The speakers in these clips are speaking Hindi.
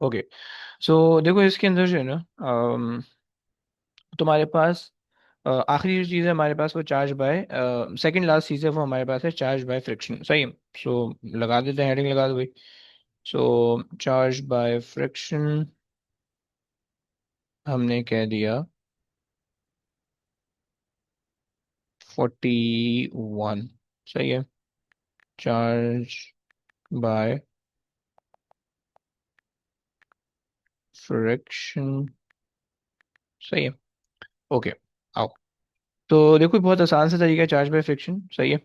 ओके। सो देखो इसके अंदर जो है ना, तुम्हारे पास आखिरी जो चीज़ है हमारे पास वो चार्ज बाय, सेकंड लास्ट चीज़ है वो हमारे पास है चार्ज बाय फ्रिक्शन। सही है। सो लगा देते हैं, हेडिंग लगा दो भाई। सो चार्ज बाय फ्रिक्शन हमने कह दिया 41। सही है। Charge by friction. सही है। ओके। आओ। तो देखो बहुत आसान सा तरीका है चार्ज बाय फ्रिक्शन। सही है।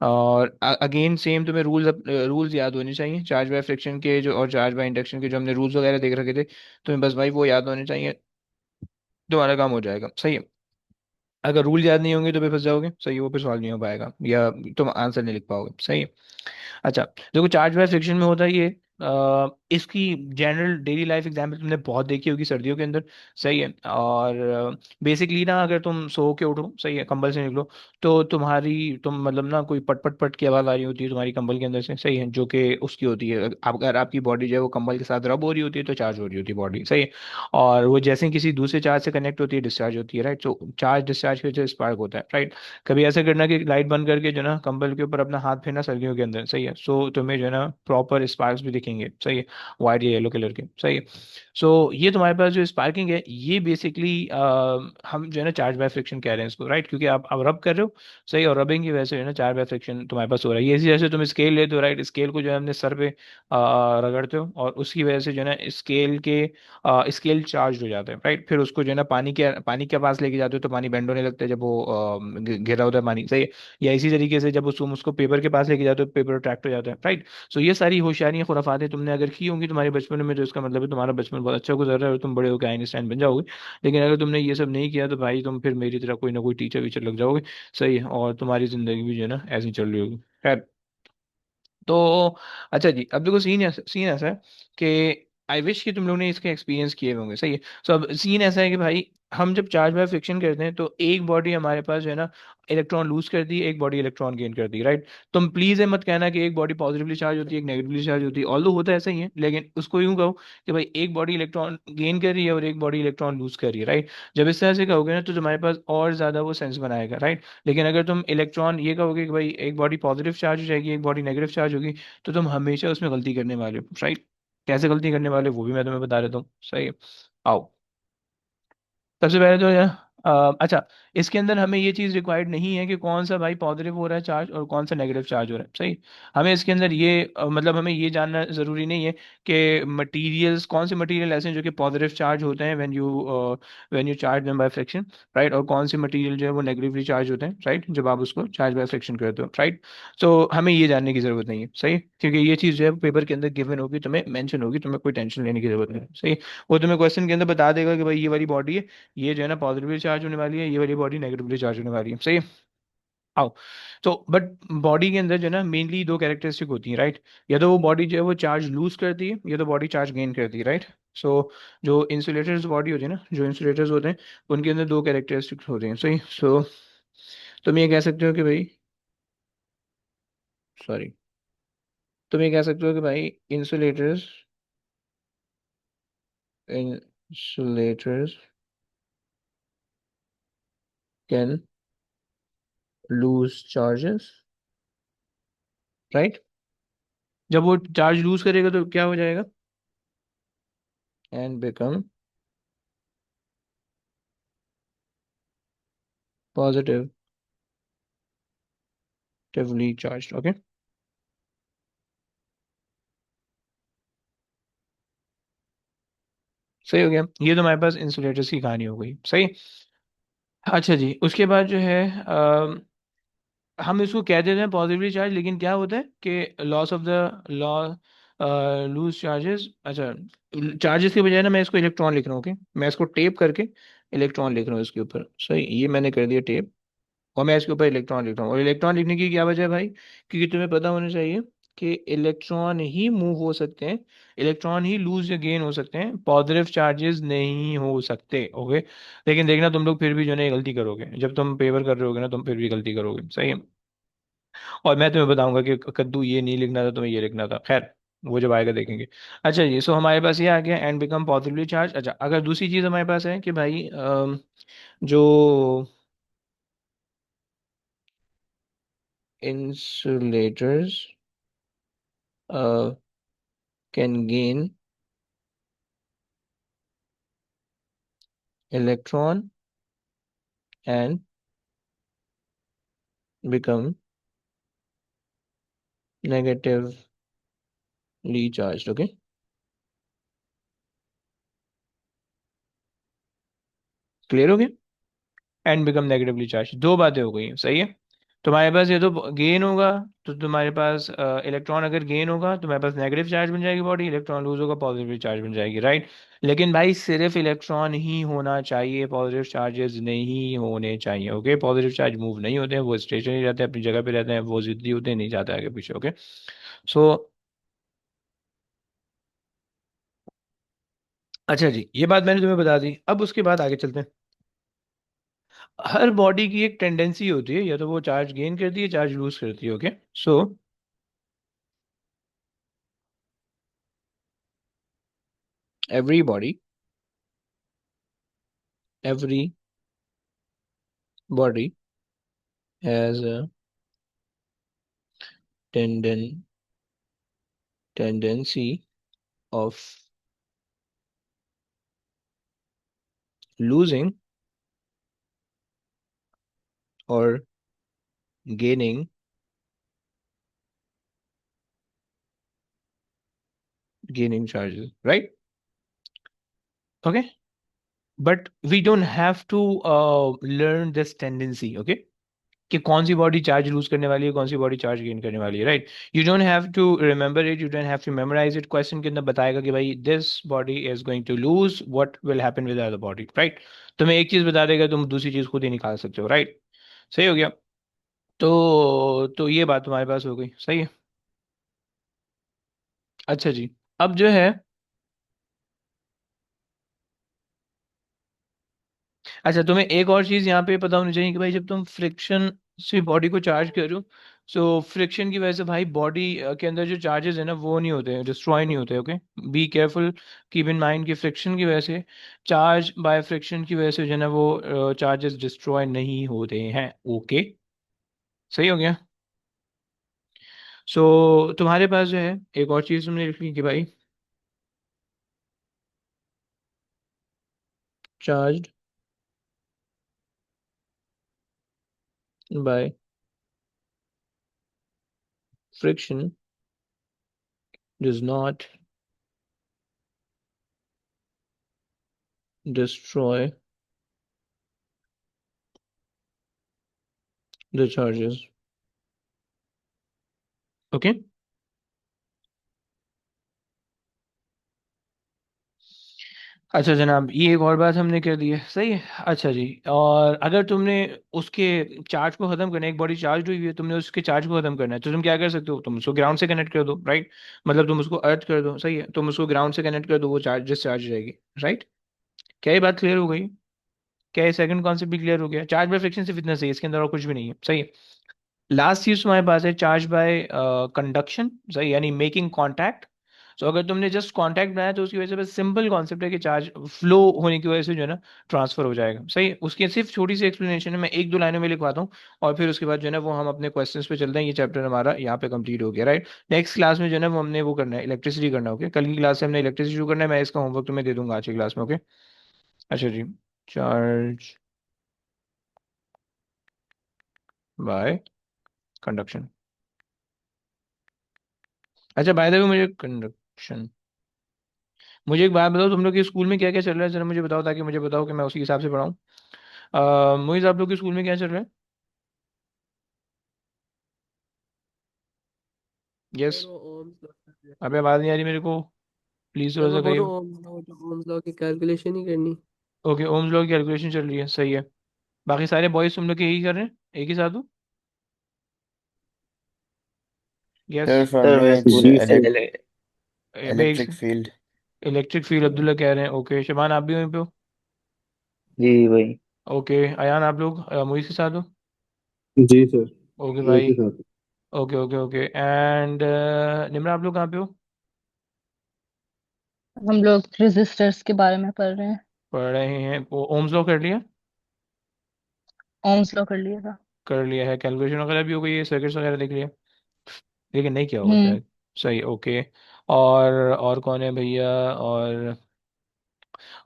और अगेन सेम तुम्हें रूल्स याद होने चाहिए चार्ज बाय फ्रिक्शन के जो, और चार्ज बाय इंडक्शन के जो हमने रूल्स वगैरह देख रखे थे, तुम्हें बस भाई वो याद होने चाहिए, तुम्हारा काम हो जाएगा। सही है। अगर रूल याद नहीं होंगे तो फिर फंस जाओगे। सही है, वो फिर सॉल्व नहीं हो पाएगा या तुम आंसर नहीं लिख पाओगे। सही है। अच्छा, देखो चार्ज बाय फ्रिक्शन में होता है ये, इसकी जनरल डेली लाइफ एग्जाम्पल तुमने बहुत देखी होगी सर्दियों के अंदर। सही है। और बेसिकली ना अगर तुम सो के उठो, सही है, कंबल से निकलो, तो तुम मतलब ना कोई पट पट पट की आवाज़ आ रही होती है तुम्हारी कंबल के अंदर से। सही है, जो कि उसकी होती है, अगर आपकी बॉडी जो है वो कंबल के साथ रब हो रही होती है तो चार्ज हो रही होती है बॉडी। सही है। और वो जैसे ही किसी दूसरे चार्ज से कनेक्ट होती है डिस्चार्ज होती है। राइट। तो चार्ज डिस्चार्ज की वजह से स्पार्क होता है। राइट। कभी ऐसा करना कि लाइट बंद करके जो है ना कंबल के ऊपर अपना हाथ फेरना सर्दियों के अंदर। सही है। सो तुम्हें जो है ना प्रॉपर स्पार्क्स भी दिखेंगे। सही है। वाइट या येलो कलर के। सही है। सो ये तुम्हारे पास जो स्पार्किंग है ये बेसिकली हम जो है ना चार्ज बाय फ्रिक्शन कह रहे हैं इसको। राइट। क्योंकि आप रब कर रहे हो। सही। और रबिंग की वजह से जो है ना चार्ज बाय फ्रिक्शन तुम्हारे पास हो रहा है। ये इसी जैसे तुम स्केल लेते हो। राइट। स्केल को जो है हमने सर पे रगड़ते हो और उसकी वजह से जो है ना स्केल चार्ज हो जाता है। राइट। फिर उसको जो है ना पानी के पास लेके जाते हो तो पानी बेंड होने लगता है जब वो घिरा होता है पानी। सही है। या इसी तरीके से जब उसको पेपर के पास लेके जाते हो पेपर अट्रैक्ट हो जाता है। राइट। सो ये सारी होशियारियां खुराफातें तुमने अगर की होंगी तुम्हारे बचपन में तो इसका मतलब है तुम्हारा बचपन बहुत अच्छा गुजर रहा है और तुम बड़े होकर आइंस्टाइन बन जाओगे। लेकिन अगर तुमने ये सब नहीं किया तो भाई तुम फिर मेरी तरह कोई ना कोई टीचर वीचर लग जाओगे। सही है। और तुम्हारी जिंदगी भी जो है ना ऐसी चल रही होगी। खैर। तो अच्छा जी, अब देखो सीन ऐसा है कि आई विश कि तुम लोग ने इसके एक्सपीरियंस किए होंगे। सही है। सो अब सीन ऐसा है कि भाई हम जब चार्ज बाय फ्रिक्शन करते हैं तो एक बॉडी हमारे पास जो है ना इलेक्ट्रॉन लूज करती है, एक बॉडी इलेक्ट्रॉन गेन करती है। राइट। तुम प्लीज ये मत कहना कि एक बॉडी पॉजिटिवली चार्ज होती है एक नेगेटिवली चार्ज होती है, ऑल्दो होता है ऐसा ही है, लेकिन उसको यूं कहो कि भाई एक बॉडी इलेक्ट्रॉन गेन कर रही है और एक बॉडी इलेक्ट्रॉन लूज कर रही है। राइट। जब इस तरह से कहोगे ना तो तुम्हारे पास और ज्यादा वो सेंस बनाएगा। राइट। लेकिन अगर तुम इलेक्ट्रॉन ये कहोगे कि भाई एक बॉडी पॉजिटिव चार्ज हो जाएगी एक बॉडी नेगेटिव चार्ज होगी, तो तुम हमेशा उसमें गलती करने वाले हो। राइट। कैसे गलती करने वाले हो, वो भी मैं तुम्हें बता देता हूँ। सही है। आओ। सबसे पहले तो यार अच्छा, इसके अंदर हमें ये चीज़ रिक्वायर्ड नहीं है कि कौन सा भाई पॉजिटिव हो रहा है चार्ज और कौन सा नेगेटिव चार्ज हो रहा है। सही। हमें इसके अंदर ये मतलब हमें ये जानना ज़रूरी नहीं है कि मटेरियल्स कौन से मटेरियल ऐसे हैं जो कि पॉजिटिव चार्ज होते हैं when you charge them by friction. Right. और कौन से मटेरियल जो है वो नेगेटिवली चार्ज होते हैं। राइट। जब आप उसको चार्ज बाय फ्रिक्शन करते हो। राइट। तो हमें ये जानने की ज़रूरत नहीं है। सही। क्योंकि ये चीज़ जो है पेपर के अंदर गिवन होगी, तुम्हें मेंशन होगी, तुम्हें कोई टेंशन लेने की जरूरत नहीं है। सही। वो तुम्हें क्वेश्चन के अंदर बता देगा कि भाई ये वाली बॉडी है, ये जो है ना पॉजिटिवली चार्ज होने वाली है, ये वाली बॉडी नेगेटिवली चार्ज होने वाली है। सही है। आओ। तो बट बॉडी के अंदर जो है ना मेनली दो कैरेक्टरिस्टिक होती हैं। राइट। या तो वो बॉडी जो है वो चार्ज लूज करती है या तो बॉडी चार्ज गेन करती है। राइट। सो जो इंसुलेटर्स बॉडी होती है ना, जो इंसुलेटर्स होते हैं उनके अंदर दो कैरेक्टरिस्टिक्स होते हैं। सही। सो तुम ये कह सकते हो कि भाई, सॉरी, तुम ये कह सकते हो कि भाई insulators can lose charges. Right. जब वो चार्ज लूज करेगा तो क्या हो जाएगा, and become positively charge. Okay. सही हो गया। ये तो हमारे पास इंसुलेटर्स की कहानी हो गई। सही। अच्छा जी, उसके बाद जो है हम इसको कह देते हैं पॉजिटिवली चार्ज, लेकिन क्या होता है कि loss of the law lose charges. अच्छा, चार्जेस के बजाय ना मैं इसको इलेक्ट्रॉन लिख रहा हूँ। ओके। मैं इसको टेप करके इलेक्ट्रॉन लिख रहा हूँ इसके ऊपर। सही, ये मैंने कर दिया टेप, और मैं इसके ऊपर इलेक्ट्रॉन लिख रहा हूँ। और इलेक्ट्रॉन लिखने की क्या वजह है भाई, क्योंकि तुम्हें पता होना चाहिए कि इलेक्ट्रॉन ही मूव हो सकते हैं, इलेक्ट्रॉन ही लूज या गेन हो सकते हैं, पॉजिटिव चार्जेस नहीं हो सकते। ओके। लेकिन देखना तुम लोग फिर भी जो है ना ये गलती करोगे, जब तुम पेपर कर रहे होगे ना तुम फिर भी गलती करोगे। सही है। और मैं तुम्हें बताऊंगा कि कद्दू ये नहीं लिखना था, तुम्हें ये लिखना था। खैर, वो जब आएगा देखेंगे। अच्छा जी, सो हमारे पास ये आ गया एंड बिकम पॉजिटिवली चार्ज। अच्छा, अगर दूसरी चीज़ हमारे पास है कि भाई जो insulators can gain electron and become negatively charge. Okay, clear हो गया? एंड बिकम नेगेटिवली चार्ज, दो बातें हो गई, सही है। तुम्हारे पास ये तो गेन होगा, तो तुम्हारे पास इलेक्ट्रॉन अगर गेन होगा तुम्हारे पास नेगेटिव चार्ज बन जाएगी बॉडी, इलेक्ट्रॉन लूज होगा पॉजिटिव चार्ज बन जाएगी, राइट। लेकिन भाई सिर्फ इलेक्ट्रॉन ही होना चाहिए, पॉजिटिव चार्जेस नहीं होने चाहिए। ओके, पॉजिटिव चार्ज मूव नहीं होते हैं, वो स्टेशनरी रहते हैं, अपनी जगह पे रहते हैं, वो जिद्दी होते हैं, नहीं जाते आगे पीछे। ओके, सो अच्छा जी, ये बात मैंने तुम्हें बता दी। अब उसके बाद आगे चलते हैं। हर बॉडी की एक टेंडेंसी होती है, या तो वो चार्ज गेन करती है चार्ज लूज करती है। Okay, so everybody every body has a tendency of losing or gaining charges, right? Okay, but we don't have to learn this tendency. Okay, कि कौन सी बॉडी चार्ज लूज करने वाली है, कौन सी बॉडी चार्ज गेन करने वाली है, right. You don't have to remember it, you don't have to memorise it. Question के अंदर बताएगा कि भाई this body is going to lose, what will happen with other body, right. तुम्हें एक चीज बता देगा, तुम दूसरी चीज खुद ही निकाल सकते हो, राइट। सही हो गया। तो ये बात तुम्हारे पास हो गई, सही है। अच्छा जी, अब जो है, अच्छा तुम्हें एक और चीज यहाँ पे पता होनी चाहिए कि भाई जब तुम फ्रिक्शन से बॉडी को चार्ज करो, सो फ्रिक्शन की वजह से भाई बॉडी के अंदर जो चार्जेस है ना वो नहीं होते, डिस्ट्रॉय नहीं होते। Okay, be careful, keep in mind कि फ्रिक्शन की वजह से, चार्ज बाय फ्रिक्शन की वजह से जो है ना वो चार्जेस डिस्ट्रॉय नहीं होते हैं। ओके, सही हो गया। सो तुम्हारे पास जो है एक और चीज तुमने लिखी कि भाई charge by friction does not destroy the charges। Okay, अच्छा जनाब, ये एक और बात हमने कर दी है, सही है। अच्छा जी, और अगर तुमने उसके चार्ज को खत्म करना है, एक बॉडी चार्ज हुई है, तुमने उसके चार्ज को खत्म करना है, तो तुम क्या कर सकते हो, तुम उसको ग्राउंड से कनेक्ट कर दो, राइट। मतलब तुम उसको अर्थ कर दो, सही है, तुम उसको ग्राउंड से कनेक्ट कर दो, वो चार्ज डिस्चार्ज रहेगी, राइट। क्या ये बात क्लियर हो गई? क्या ये सेकंड कॉन्सेप्ट भी क्लियर हो गया? चार्ज बाय फ्रिक्शन सिर्फ इतना सही है, इसके अंदर और कुछ भी नहीं है, सही है। लास्ट चीज तुम्हारे पास है चार्ज बाय कंडक्शन, सही, यानी मेकिंग कांटेक्ट। तो अगर तुमने जस्ट कांटेक्ट बनाया तो उसकी वजह से बस सिंपल कॉन्सेप्ट है कि चार्ज फ्लो होने की वजह से जो है ना ट्रांसफर हो जाएगा, सही है। उसकी सिर्फ छोटी सी एक्सप्लेनेशन है, मैं एक दो लाइनों में लिखवाता हूँ, और फिर उसके बाद जो है ना वो हम अपने क्वेश्चंस पे चलते हैं। ये चैप्टर हमारा यहाँ पे कंप्लीट हो गया, राइट। नेक्स्ट क्लास में जो है ना वो हमने वो करना है, इलेक्ट्रिसिटी करना है। ओके, कल की क्लास से हमने इलेक्ट्रिसिटी शुरू करना है, मैं इसका होमवर्क तुम्हें दे दूंगा आज की क्लास में। ओके, अच्छा जी, चार्ज बाय कंडक्शन। अच्छा, बाय द वे मुझे कंडक्शन, मुझे एक बात बताओ, तुम लोग के स्कूल में क्या क्या चल रहा है, जरा मुझे बताओ, ताकि मुझे बताओ कि मैं उसी हिसाब से पढ़ाऊँ। मोहित, आप लोग के स्कूल में क्या चल रहा है? यस। सर वो ओम्स लॉ कर रहे अबे थे। आवाज़ नहीं आ रही मेरे को, प्लीज़ सर थोड़ा वो सा बोलो करिए। ओम्स लॉ की कैलकुलेशन ही करनी। ओके, ओम्स लॉ की कैलकुलेशन चल रही है, सही है। बाकी सारे बॉयज तुम लोग के यही कर रहे हैं, एक ही साथ हो? Yes. Sir for sir me मेरे it's school be electric field. Electric field Abdullah कह रहे हैं। ओके, शबान आप भी वहीं पे हो? जी भाई। ओके, अयान आप लोग मोहित के साथ हो? जी सर। ओके एक भाई। ही साथ। Okay okay okay, and Nimra आप लोग कहाँ पे हो? हम लोग रेजिस्टर्स के बारे में पढ़ रहे हैं। पढ़ रहे हैं, वो ओम्स लॉ कर लिया? ओम्स लॉ कर लिया था। कर लिया है, कैलकुलेशन वगैरह भी हो गई है, सर्किट्स वगैरह देख लिया, लेकिन नहीं किया होगा हम्म। शायद। सही, ओके। और कौन है भैया? और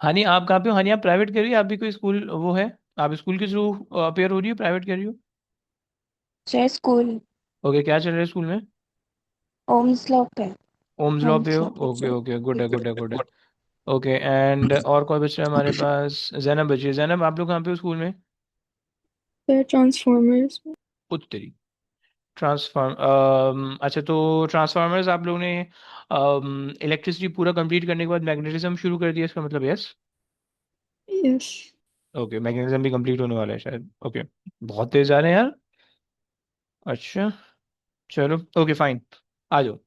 हनी, आप कहाँ पे हो? हनी, आप प्राइवेट कर रही है? आप भी कोई स्कूल वो है? आप स्कूल के थ्रू अपेयर हो रही हो, प्राइवेट कर रही हो? जय स्कूल। ओके, क्या चल रहा है स्कूल में? ओम्स लॉ पे। ओम्स लॉ पे ओम्स हो? लॉ पे ओके चल। ओके, गुड है गुड है गुड है। ओके, एंड और कौन बच रहा है हमारे पास? जैनब बची है। जैनब, आप लोग कहाँ पे हो स्कूल में? फिर ट्रांसफॉर्मर्स। उत्तरी। अच्छा, तो ट्रांसफार्मर्स आप लोगों ने इलेक्ट्रिसिटी पूरा कंप्लीट करने के बाद मैग्नेटिज्म शुरू कर दिया, इसका मतलब? यस। यस। ओके, मैग्नेटिज्म भी कंप्लीट होने वाला है शायद। ओके, बहुत तेज आ रहे हैं यार। अच्छा, चलो, ओके फाइन, आ जाओ।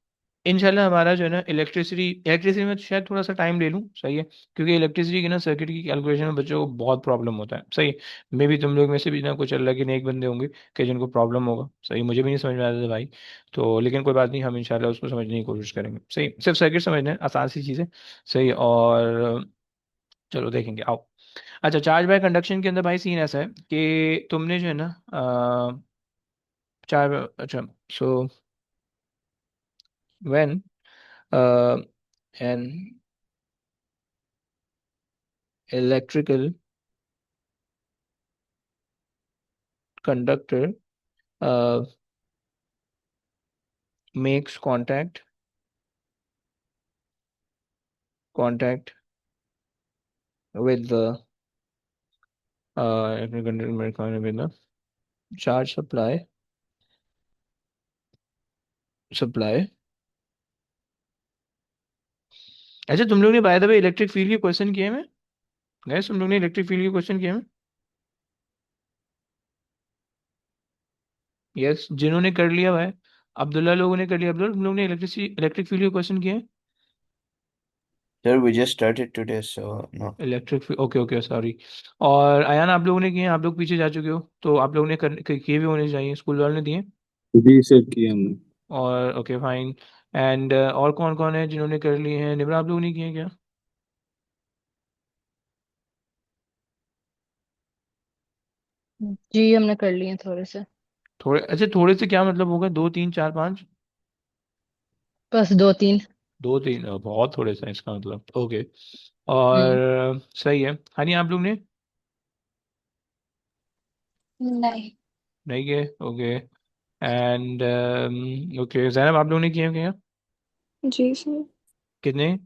इंशाल्लाह हमारा जो है ना इलेक्ट्रिसिटी, इलेक्ट्रिसिटी में शायद थोड़ा सा टाइम ले लूँ, सही है, क्योंकि इलेक्ट्रिसिटी की ना सर्किट की कैलकुलेशन में बच्चों को बहुत प्रॉब्लम होता है, सही है। मे भी तुम लोग में से भी ना कुछ अल्लाह के नेक बंदे होंगे कि जिनको प्रॉब्लम होगा, सही, मुझे भी नहीं समझ में आता था भाई। तो लेकिन कोई बात नहीं, हम इंशाल्लाह उसको समझने की कोशिश करेंगे, सही, सिर्फ सर्किट समझना है, आसान सी चीज़ है, सही। और चलो देखेंगे, आओ। अच्छा, चार्ज बाय कंडक्शन के अंदर भाई सीन ऐसा है कि तुमने जो है ना अच्छा, so when an electrical conductor uh, makes contact with the electrical conductor make contact with the charge supply. अच्छा, तुम लोग ने by the way electric field के क्वेश्चन किए हैं? गैस, तुम लोग ने इलेक्ट्रिक फील्ड के क्वेश्चन किए हैं? यस, जिन्होंने कर लिया भाई, अब्दुल्ला लोगों ने कर लिया। अब्दुल्ला, तुम लोग ने इलेक्ट्रिक फील्ड के क्वेश्चन किए हैं? Sir, we just started today, so no. Electric field, okay okay, sorry. और अयान, आप लोगों ने किए हैं? आप लोग पीछे जा चुके हो, तो आप लोगों ने किए भी होने चाहिए, स्कूल वालों ने दिए। जी सर किए हमने। और ओके फाइन। एंड और कौन कौन है जिन्होंने कर लिए हैं? निब्रा, आप लोगों ने किए हैं क्या? जी हमने कर लिए थोड़े से। थोड़े? अच्छा, थोड़े से क्या मतलब होगा? दो तीन चार पाँच? बस दो तीन। दो तीन बहुत थोड़े से हैं इसका मतलब, ओके। हम्म। और सही है। हनी, आप लोग ने नहीं। नहीं किए? ओके। एंड ओके, जैनब, आप लोग ने किए हैं क्या? जी सर। कितने?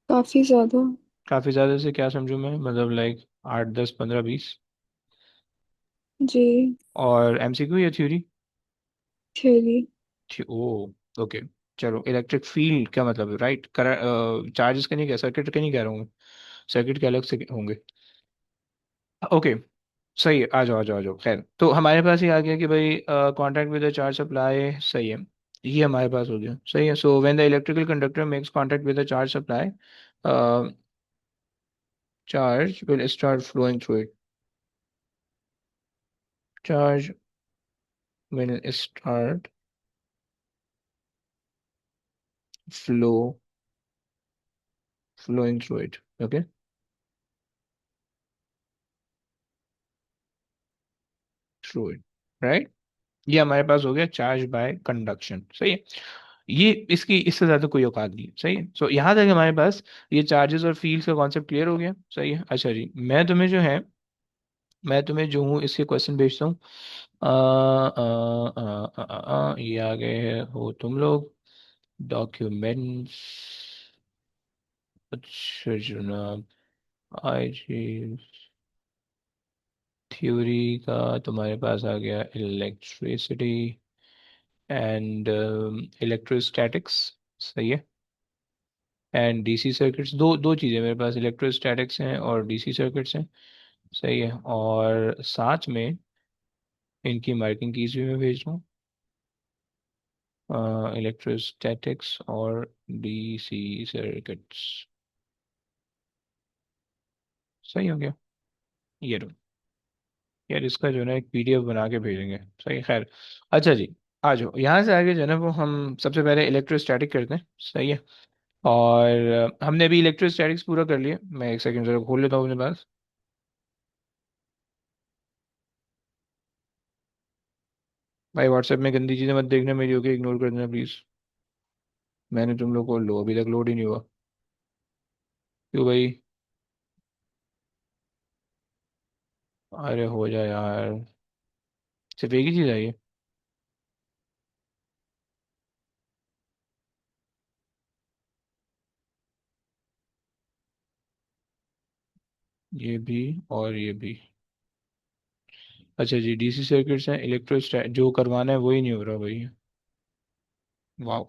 काफी ज्यादा। काफ़ी ज़्यादा से क्या समझूं मैं, मतलब लाइक 8 10 15 20? जी। और एमसीक्यू या थ्योरी? थ्योरी। ओ, ओके। चलो, इलेक्ट्रिक फील्ड क्या मतलब है, राइट? चार्जेस का नहीं कह, सर्किट का नहीं कह रहा हूँ, सर्किट के अलग से होंगे। ओके, सही है, आ जाओ आ जाओ आ जाओ। खैर, तो हमारे पास ये आ गया कि भाई contact with the charge supply, सही है, ये हमारे पास हो गया, सही है। So when the electrical conductor makes contact with the charge supply, charge will start flowing through it, charge will start flow flowing through it, okay, through it, right? ये हमारे पास हो गया चार्ज बाय कंडक्शन, सही है। ये इसकी इससे ज्यादा कोई औकात नहीं है, सही है। सो यहाँ तक हमारे पास ये चार्जेस और फील्ड्स का कॉन्सेप्ट क्लियर हो गया, सही है। अच्छा जी, मैं तुम्हें जो हूँ इसके क्वेश्चन भेजता हूँ। ये आ गए हो तुम लोग, डॉक्यूमेंट्स। अच्छा जनाब, आई जी, थ्योरी का तुम्हारे पास आ गया, इलेक्ट्रिसिटी एंड इलेक्ट्रोस्टैटिक्स, सही है। एंड डीसी सर्किट्स, दो दो चीज़ें मेरे पास, इलेक्ट्रोस्टैटिक्स हैं और डीसी सर्किट्स हैं, सही है। और साथ में इनकी मार्किंग कीज भी मैं भेज रहा हूँ, इलेक्ट्रोस्टैटिक्स और डीसी सर्किट्स, सही हो गया। ये लो यार, इसका जो है ना एक पीडीएफ बना के भेजेंगे, सही, खैर। अच्छा जी, आ जाओ, यहाँ से आगे जो है ना वो हम सबसे पहले इलेक्ट्रोस्टैटिक करते हैं, सही है। और हमने अभी इलेक्ट्रोस्टैटिक्स पूरा कर लिया। मैं एक सेकंड जरा खोल लेता हूँ अपने पास। भाई व्हाट्सएप में गंदी चीज़ें मत देखना मेरी, ओके, इग्नोर कर देना प्लीज़। मैंने तुम लोग को लो अभी तक लोड ही नहीं हुआ। क्यों भाई? अरे हो जाए यार, सिर्फ एक ही चीज़ आई है। ये भी और ये भी। अच्छा जी, डीसी सर्किट्स हैं, इलेक्ट्रोस्टैट जो करवाना है वही नहीं हो रहा भाई। वाह,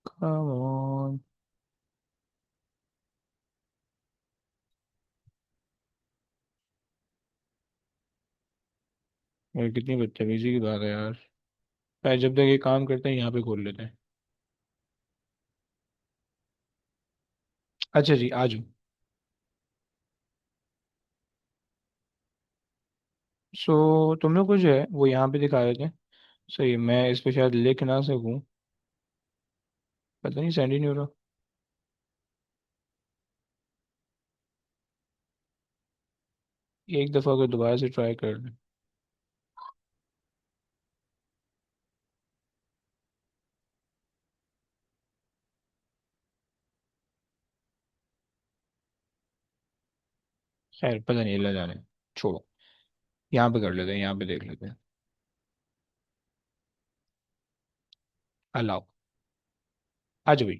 कम ऑन। यार कितनी बदतमीजी की बात है यार। भाई जब तक ये काम करते हैं यहाँ पे खोल लेते हैं। अच्छा जी, आ जाओ। सो तुम लोग को जो है वो यहाँ पे दिखा देते हैं। सही है, मैं इस पे शायद लिख ना सकूँ, पता नहीं, सेंड ही नहीं हो रहा। एक दफ़ा अगर दोबारा से ट्राई कर लें। खैर पता नहीं, अल्लाह जाने, छोड़ो। यहाँ पे कर लेते हैं, यहाँ पे देख लेते हैं। अलाउ, आ जाओ भाई।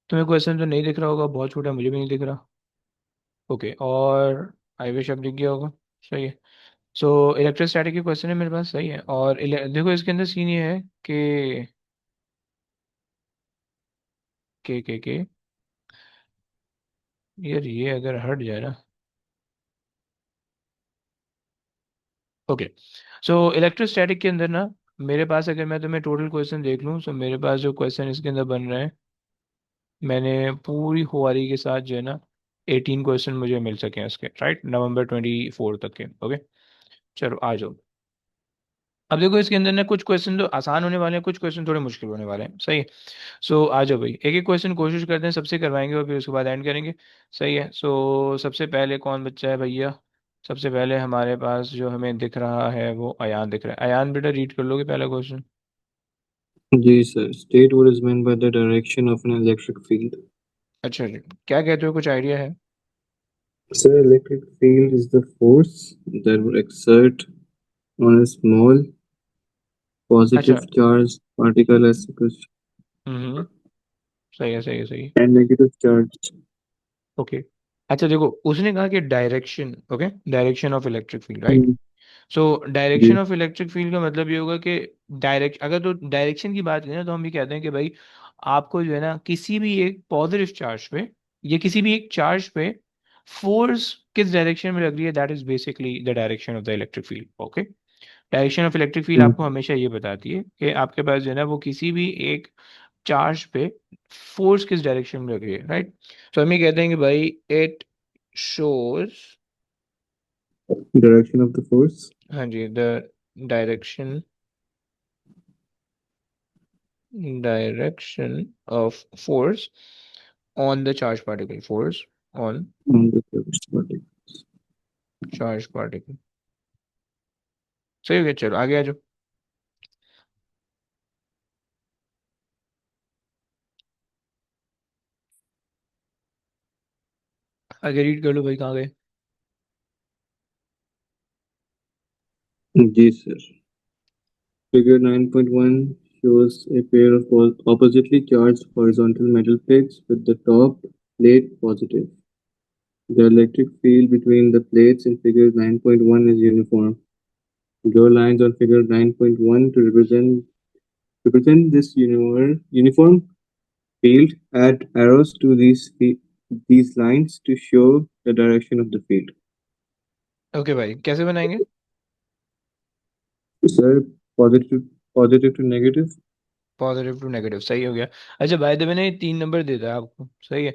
तुम्हें क्वेश्चन तो नहीं दिख रहा होगा, बहुत छोटा है, मुझे भी नहीं दिख रहा। ओके, और आई विश अब दिख गया होगा। सही है। सो इलेक्ट्रोस्टैटिक के क्वेश्चन है मेरे पास, सही है। और देखो इसके अंदर सीन ये है कि के यार ये अगर हट जाए ना। ओके, सो इलेक्ट्रोस्टैटिक के अंदर ना, मेरे पास अगर मैं तुम्हें टोटल क्वेश्चन देख लूँ, तो मेरे पास जो क्वेश्चन इसके अंदर बन रहे हैं, मैंने पूरी खुआरी के साथ जो है ना 18 क्वेश्चन मुझे मिल सके हैं इसके, राइट, नवंबर 24 तक के। ओके, चलो आ जाओ। अब देखो इसके अंदर ना कुछ क्वेश्चन तो आसान होने वाले हैं, कुछ क्वेश्चन थोड़े मुश्किल होने वाले हैं, सही है। सो आ जाओ भाई, एक एक क्वेश्चन कोशिश करते हैं, सबसे करवाएंगे और फिर उसके बाद एंड करेंगे। सही है। सो सबसे पहले कौन बच्चा है भैया? सबसे पहले हमारे पास जो हमें दिख रहा है वो अयान दिख रहा है। अयान बेटा रीड कर लोगे पहला क्वेश्चन? जी sir, state what is meant by the direction of an electric field. अच्छा जी, क्या कहते हो, कुछ आइडिया है? Sir, electric field is the force that would exert on a small अच्छा। positive charge particle as equals हम्म, सही है, सही है, सही है। and negative charge. ओके। अच्छा देखो, उसने कहा कि direction, okay, direction of electric field, right. Hmm, so direction जी ऑफ इलेक्ट्रिक फील्ड का मतलब ये होगा कि डायरेक्ट, अगर तो डायरेक्शन की बात करें ना, तो हम ये कहते हैं कि भाई आपको जो है ना किसी भी एक पॉजिटिव चार्ज पे या किसी भी एक चार्ज पे फोर्स किस डायरेक्शन में लग रही है, that is basically the direction of the electric field. Okay, direction of electric field hmm, आपको हमेशा ये बताती है कि आपके पास जो है ना वो किसी भी एक चार्ज पे फोर्स किस डायरेक्शन में लग रही है, राइट। तो हम ये कहते हैं कि भाई it shows, direction of the force. हाँ जी, the direction, direction of force on the charged particle, force on On the charge particle. charged particle। सही हो गया, चलो आगे आ जाओ। आगे रीड कर लो भाई, कहाँ गए? जी sir, figure 9.1 shows a pair of oppositely charged horizontal metal plates with the top plate positive. The electric field between the plates in figure 9.1 is uniform. Draw lines on figure 9.1 to represent this uniform field. Add arrows to these lines to show the direction of the field. Okay भाई, कैसे बनाएंगे? Sir, positive positive to negative. Positive to negative, सही हो गया। अच्छा भाई, तो मैंने 3 नंबर दे दिया आपको, सही है।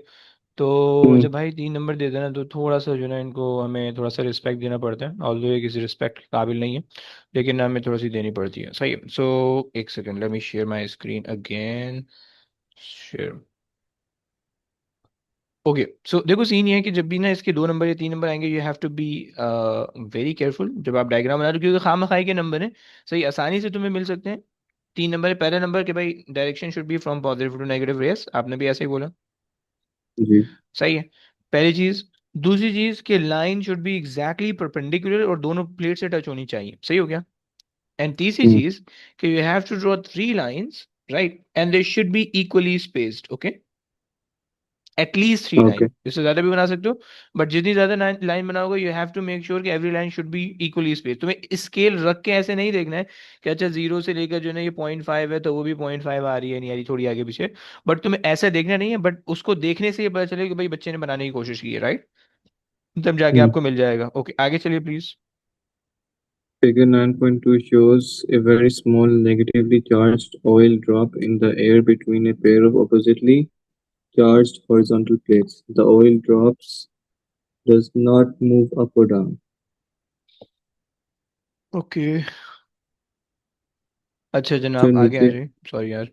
तो जब भाई 3 नंबर देते हैं ना तो थोड़ा सा जो है ना इनको हमें थोड़ा सा रिस्पेक्ट देना पड़ता है, ऑल्दो ये किसी रिस्पेक्ट के काबिल नहीं है, लेकिन हमें थोड़ी सी देनी पड़ती है। सही है। सो एक second, let me share my screen again. Share. Okay. So देखो सीन ये है कि जब भी ना इसके 2 नंबर या 3 नंबर आएंगे, you have to be very careful जब आप डायग्राम बना रहे हो, क्योंकि खामखाई के नंबर हैं। सही, आसानी से तुम्हें मिल सकते हैं। 3 नंबर है, पहला नंबर के भाई direction should be from positive to negative rays, आपने भी ऐसे ही बोला। जी। सही है, पहली चीज। दूसरी चीज कि line should B exactly perpendicular और दोनों प्लेट से टच होनी चाहिए। सही हो गया। एंड तीसरी हम्म। चीज कि you have to draw 3 lines, right, and they should be equally spaced. Okay, at least 3 line, okay. इससे ज्यादा भी बना सकते हो, बट जितनी ज्यादा लाइन बनाओगे you have to make sure कि every line should be equally space. तुम्हें स्केल रख के ऐसे नहीं देखना है कि अच्छा 0 से लेकर जो है ना ये 0.5 है तो वो भी 0.5 आ रही है, नहीं आ रही, थोड़ी आगे पीछे, बट तुम्हें ऐसा देखना नहीं है, बट उसको देखने से ये पता चले कि भाई बच्चे ने बनाने की कोशिश की है, राइट, तब जाके हम्म। आपको मिल जाएगा। ओके, आगे चलिए please. Figure 9.2 shows a very small negatively charged oil drop in the air between a pair of oppositely charged horizontal plates. The oil drops does not move up or down. Okay, अच्छा So जनाब आगे आ नीचे जाइए, सॉरी यार।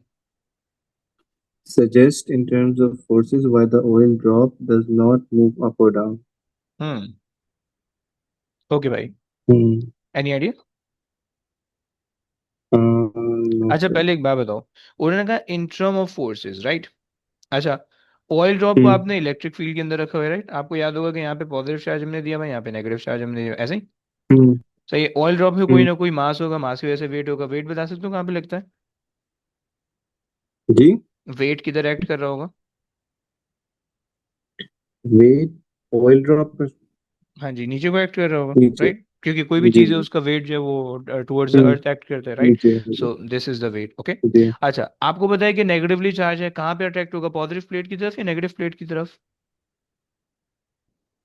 suggest in terms of forces why the oil drop does not move up or down. Hmm, okay भाई, Hmm. Any idea? No, अच्छा sir. पहले एक बात बताओ, उन्होंने कहा इन टर्म ऑफ फोर्सेस, राइट। अच्छा, ऑयल ड्रॉप को Hmm. आपने इलेक्ट्रिक फील्ड के अंदर रखा हुआ है, राइट, आपको याद होगा कि यहाँ पे पॉजिटिव चार्ज हमने दिया हुआ है, यहाँ पे नेगेटिव चार्ज हमने दिया हुआ है, ऐसे ही। Hmm. सही है, ऑयल ड्रॉप में कोई Hmm. ना कोई मास होगा, मास की वजह से वेट होगा, वेट बता सकते हो कहाँ पे लगता है? जी। वेट किधर एक्ट कर रहा होगा? वेट ऑयल ड्रॉप पर हाँ जी, नीचे को एक्ट कर रहा होगा, नीचे। राइट, क्योंकि कोई भी जी चीज़ है जी। उसका वेट जो है वो towards the hmm. Earth act करता है, राइट। नीचे। So this is the weight. Okay. जी। अच्छा, आपको पता है कि नेगेटिवली चार्ज है, कहाँ पे अट्रैक्ट होगा, पॉजिटिव प्लेट की तरफ या नेगेटिव प्लेट की तरफ?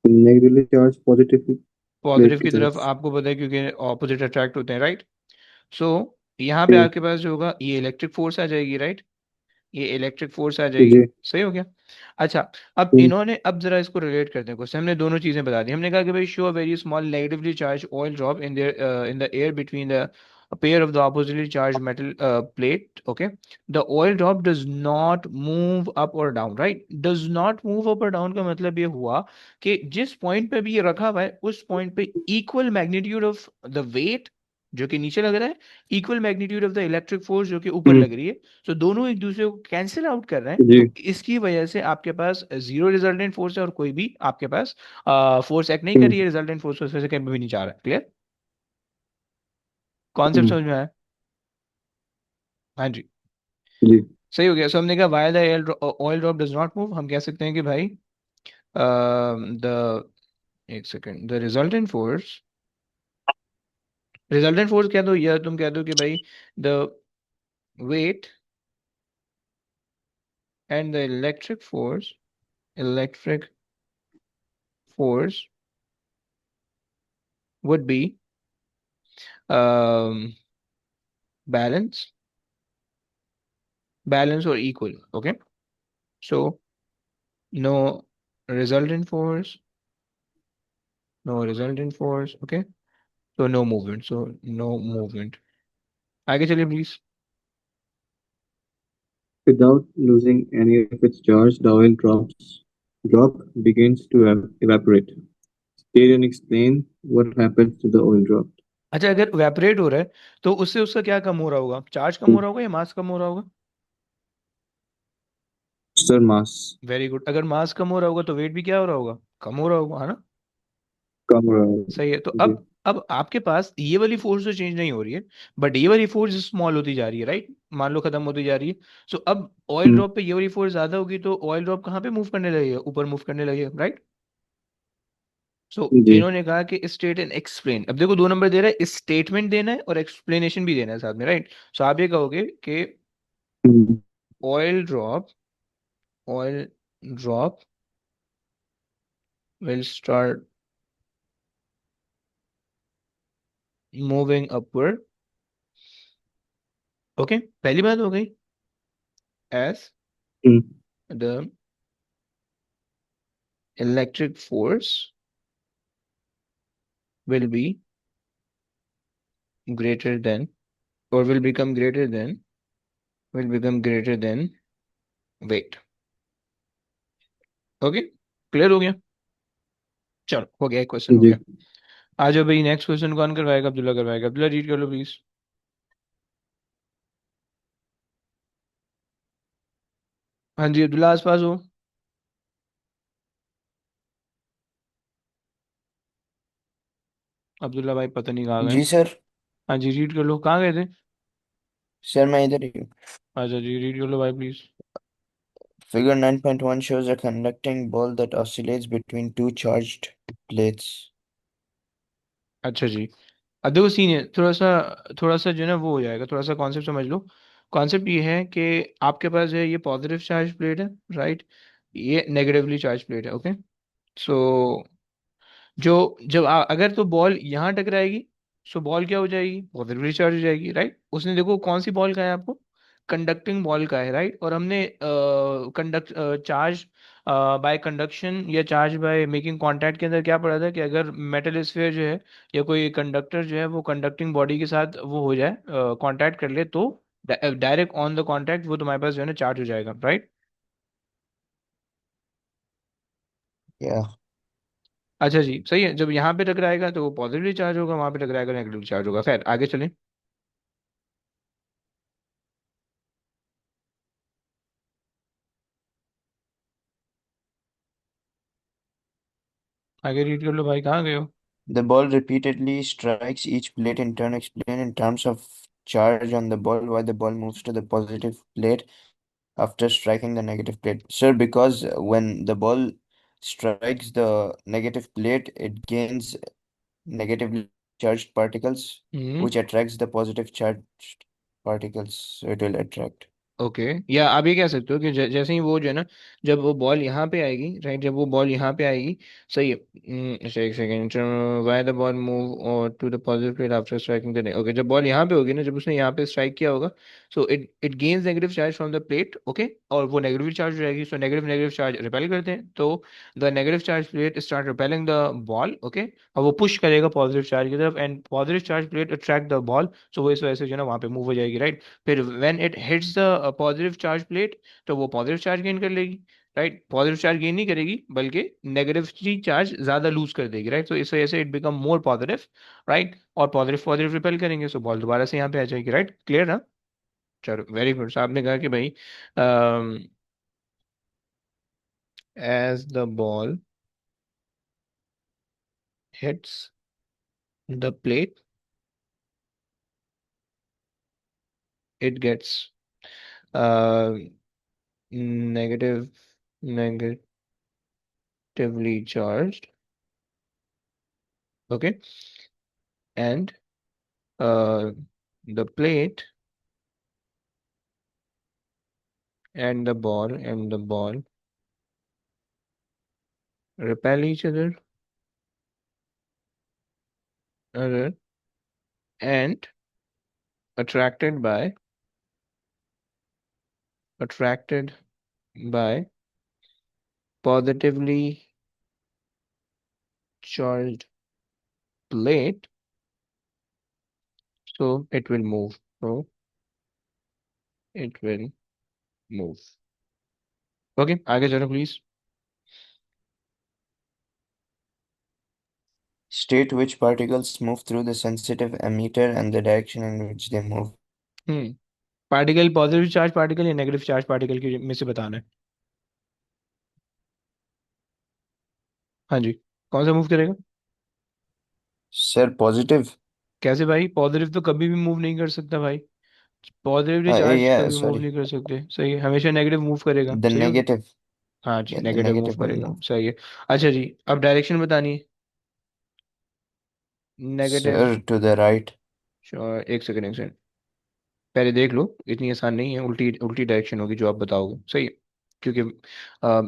Negatively charge positive plate positive की की तरफ, तरफ। आपको पता है क्योंकि ऑपोजिट अट्रैक्ट होते हैं, राइट। सो यहाँ पे जी आपके पास जो होगा ये इलेक्ट्रिक फोर्स आ जाएगी, राइट, ये इलेक्ट्रिक फोर्स आ जाएगी। जी। सही हो गया। अच्छा, अब हम्म। इन्होंने, अब जरा इसको रिलेट करते हैं कुछ, हमने दोनों चीजें बता दी, हमने कहा कि भाई show a very small negatively charge oil drop in the air between the a pair of the oppositely charged metal plate. Okay, the oil drop does not move up or down, right? Does not move up or down का मतलब ये हुआ कि जिस पॉइंट पे भी ये रखा हुआ है उस पॉइंट पे equal magnitude of the weight जो कि नीचे लग रहा है, equal magnitude of the electric force जो कि ऊपर हम्म। लग रही है, तो दोनों एक दूसरे को कैंसिल आउट कर रहे हैं, जी। तो इसकी वजह से आपके पास जीरो रिजल्टेंट फोर्स है और कोई भी आपके पास फोर्स एक्ट नहीं कर रही हम्म। है, रिजल्टेंट फोर्स उस वजह से कहीं भी नहीं जा रहा है। क्लियर? कॉन्सेप्ट हम्म। समझ में आया? हाँ जी, जी। सही हो गया। सो हमने कहा why the oil drop does not move, हम कह सकते हैं कि भाई द, एक सेकेंड, द रिजल्टेंट फोर्स कह दो या तुम कह दो कि भाई the weight and the electric force would be um, balance or equal. Okay, so no resultant force, okay, so no movement, आगे चलिए please. Without losing any of its charge, the oil drop begins to evaporate. State and explain what happens to the oil drop. अच्छा, अगर वेपरेट हो रहा है तो उससे उसका क्या कम हो रहा होगा, चार्ज कम हो रहा होगा या मास कम हो रहा होगा? Sir, mass वेरी गुड, अगर मास कम हो रहा होगा तो वेट भी क्या हो रहा होगा, कम हो रहा होगा, है ना। कम हो रहा है। सही है, तो जी। अब आपके पास ये वाली फोर्स तो चेंज नहीं हो रही है, बट ये वाली फोर्स स्मॉल होती जा रही है, राइट, मान लो खत्म होती जा रही है। सो अब ऑयल हम्म। ड्रॉप पे ये वाली फोर्स ज्यादा होगी तो ऑयल ड्रॉप कहाँ पे मूव करने लगेगा, ऊपर मूव करने लगेगा, राइट। सो जी। इन्होंने कहा कि स्टेट एंड एक्सप्लेन, अब देखो 2 नंबर दे रहा है, स्टेटमेंट देना है और एक्सप्लेनेशन भी देना है साथ में, राइट। सो आप ये कहोगे कि hmm. Oil drop oil drop will start moving upward. Okay, पहली बात हो गई, as hmm. the electric force will be greater than, or will become greater than, weight. Okay, clear हो गया? चलो, हो गया, एक क्वेश्चन हो जी गया। आ जाओ भाई, नेक्स्ट क्वेश्चन कौन करवाएगा? अब्दुल्ला करवाएगा। अब्दुल्ला रीड कर लो प्लीज। हाँ जी, अब्दुल्ला आसपास हो? अब्दुल्ला भाई पता नहीं कहाँ गए। जी सर। हाँ जी, रीड कर लो, कहाँ गए थे? सर मैं इधर ही हूँ। अच्छा जी, रीड कर लो भाई please. Figure 9.1 shows a conducting ball that oscillates between two charged plates. अच्छा जी, अब देखो सीन है, थोड़ा सा जो है ना वो हो जाएगा, थोड़ा सा कॉन्सेप्ट समझ लो। कॉन्सेप्ट ये है कि आपके पास है ये पॉजिटिव चार्ज प्लेट है, राइट? ये नेगेटिवली चार्ज प्लेट है, ओके। सो अगर तो बॉल यहाँ टकराएगी, सो बॉल क्या हो जाएगी? पॉजिटिवली चार्ज हो जाएगी, राइट? उसने देखो कौन सी बॉल का है आपको? कंडक्टिंग बॉल का है, राइट? और हमने कंडक्ट चार्ज बाय कंडक्शन या चार्ज बाय मेकिंग कांटेक्ट के अंदर क्या पढ़ा था कि अगर मेटल स्फीयर जो है या कोई कंडक्टर जो है वो कंडक्टिंग बॉडी के साथ वो हो जाए, कांटेक्ट कर ले, तो डायरेक्ट ऑन द कांटेक्ट वो तुम्हारे पास जो है ना चार्ज हो जाएगा, राइट? Yeah. अच्छा जी, सही है। जब यहाँ पे टकराएगा तो वो पॉजिटिवली चार्ज होगा, वहां पे टकराएगा नेगेटिवली चार्ज होगा। खैर, आगे चलें। आगे रीड कर लो भाई, कहाँ गए हो? The ball repeatedly strikes each plate in turn. Explain in terms of charge on the ball why the ball moves to the positive plate after striking the negative plate. Sir, because when the ball strikes the negative plate, it gains negatively charged particles, hmm. which attracts the positive charged particles. So it will attract. Okay, या आप ये कह सकते हो कि जैसे ही वो जो है ना, जब वो बॉल यहाँ पे आएगी, राइट, जब वो बॉल यहाँ पे आएगी, सही है। अच्छा, एक second. Why the ball move और to the positive plate after striking the, okay, जब बॉल यहाँ पे होगी ना, जब उसने यहाँ पे स्ट्राइक किया होगा, so it gains negative charge from the plate, okay. और वो नेगेटिव चार्ज हो जाएगी, सो नेगेटिव नेगेटिव चार्ज रिपेल करते हैं, तो the negative charge plate start repelling the ball, okay. और वो पुश करेगा पॉजिटिव चार्ज की तरफ, and positive charge plate attract the ball, so वो इस वजह से जो है ना वहाँ पे मूव हो जाएगी, राइट? फिर when it hits the positive charge plate, तो वो पॉजिटिव चार्ज गेन कर लेगी, राइट? पॉजिटिव चार्ज गेन नहीं करेगी, बल्कि नेगेटिव चार्ज ज्यादा लूज कर देगी, राइट? तो इस वजह से it become more positive, right? और पॉजिटिव पॉजिटिव रिपेल करेंगे, सो बॉल दोबारा से यहाँ पे आ जाएगी, राइट? क्लियर ना? चलो, वेरी गुड। So आपने कहा कि भाई as the ball hits the plate, it gets negative negatively charged, okay, and uh, the plate and the ball repel each other and attracted by attracted by positively charged plate, so it will move, so it will move। Okay, आगे चलो please. State which particles move through the sensitive emitter and the direction in which they move. Particle, positive charge particle या नेगेटिव चार्ज पार्टिकल की में से बताना है। हाँ जी, कौन सा मूव करेगा? Sir, positive. कैसे भाई? पॉजिटिव तो कभी भी मूव नहीं कर सकता भाई, पॉजिटिवली चार्ज Yeah, कभी मूव sorry. नहीं कर सकते, सही है। हमेशा नेगेटिव मूव करेगा, The सही होगा। negative. हाँ जी, Yeah, the negative move negative will करेगा, move. सही है। अच्छा जी, अब डायरेक्शन बतानी है। Negative. Sir, to the right. Sure, एक सेकंड, एक सेकंड, पहले देख लो, इतनी आसान नहीं है, उल्टी उल्टी डायरेक्शन होगी जो आप बताओगे, सही है। क्योंकि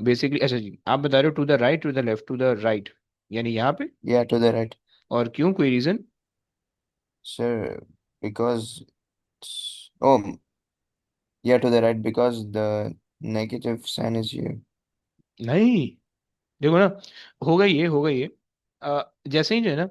बेसिकली, अच्छा जी, आप बता रहे हो to the right, to the left, to the right, यानी यहाँ पे? Yeah, to the right. और क्यों, कोई reason? Sir, because oh, yeah, to the right because the negative sign is here. नहीं, देखो ना, होगा ये। जैसे ही जो है ना,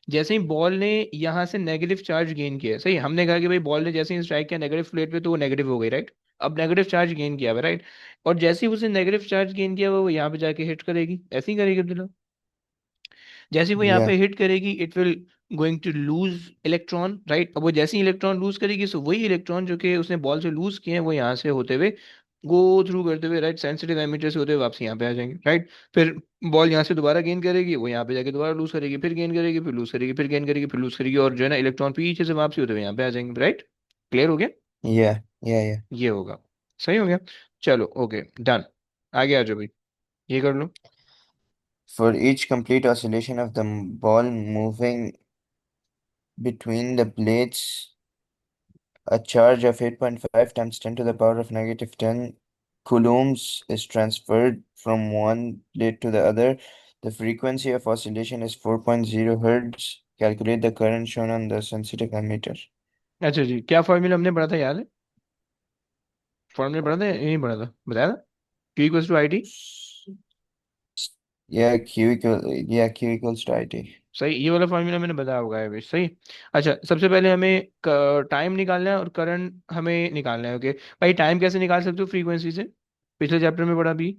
जैसे ही बॉल ने यहाँ से नेगेटिव चार्ज गेन किया, सही, हमने कहा कि भाई बॉल ने जैसे ही स्ट्राइक किया नेगेटिव प्लेट पे तो वो नेगेटिव हो गई, राइट। अब नेगेटिव चार्ज गेन किया हुआ, राइट। और जैसे ही उसने नेगेटिव चार्ज गेन किया वो यहाँ पे जाके हिट करेगी, ऐसे ही करेगी अब्दुल्ला। जैसे ही वो यहाँ पे Yeah, हिट करेगी it will going to lose electron, right. अब वो जैसे ही इलेक्ट्रॉन लूज करेगी, सो वही इलेक्ट्रॉन जो कि उसने बॉल से लूज किए हैं वो यहाँ से होते हुए गो थ्रू करते हुए, राइट, सेंसिटिव एमिटर से होते हुए वापस यहाँ पे आ जाएंगे, राइट। फिर बॉल यहाँ से दोबारा गेन करेगी, वो यहाँ पे जाके दोबारा लूज करेगी, फिर गेन करेगी, फिर लूज करेगी, फिर गेन करेगी, फिर लूज करेगी, और जो है ना इलेक्ट्रॉन पीछे से वापसी होते हुए यहाँ पे आ जाएंगे, राइट। क्लियर हो गया? yeah. ये होगा। सही हो गया। चलो ओके, डन। आगे आ जाओ भाई, ये कर लो। For each complete oscillation of the ball moving between the plates, a charge of 8.5 times 10 to the power of negative 10 coulombs is transferred from one plate to the other. The frequency of oscillation is 4.0 hertz. Calculate the current shown on the sensitive ammeter. अच्छा जी, क्या फॉर्मूला हमने पढ़ा था, याद है? फॉर्मूला पढ़ा था या नहीं पढ़ा था, बताया था? Q equals to I T. Q equals to IT. सही, ये वाला फॉर्मूला मैंने बताया होगा है भाई, सही। अच्छा, सबसे पहले हमें टाइम निकालना है और करंट हमें निकालना है, ओके। भाई टाइम कैसे निकाल सकते हो? फ्रीक्वेंसी से, पिछले चैप्टर में पढ़ा भी।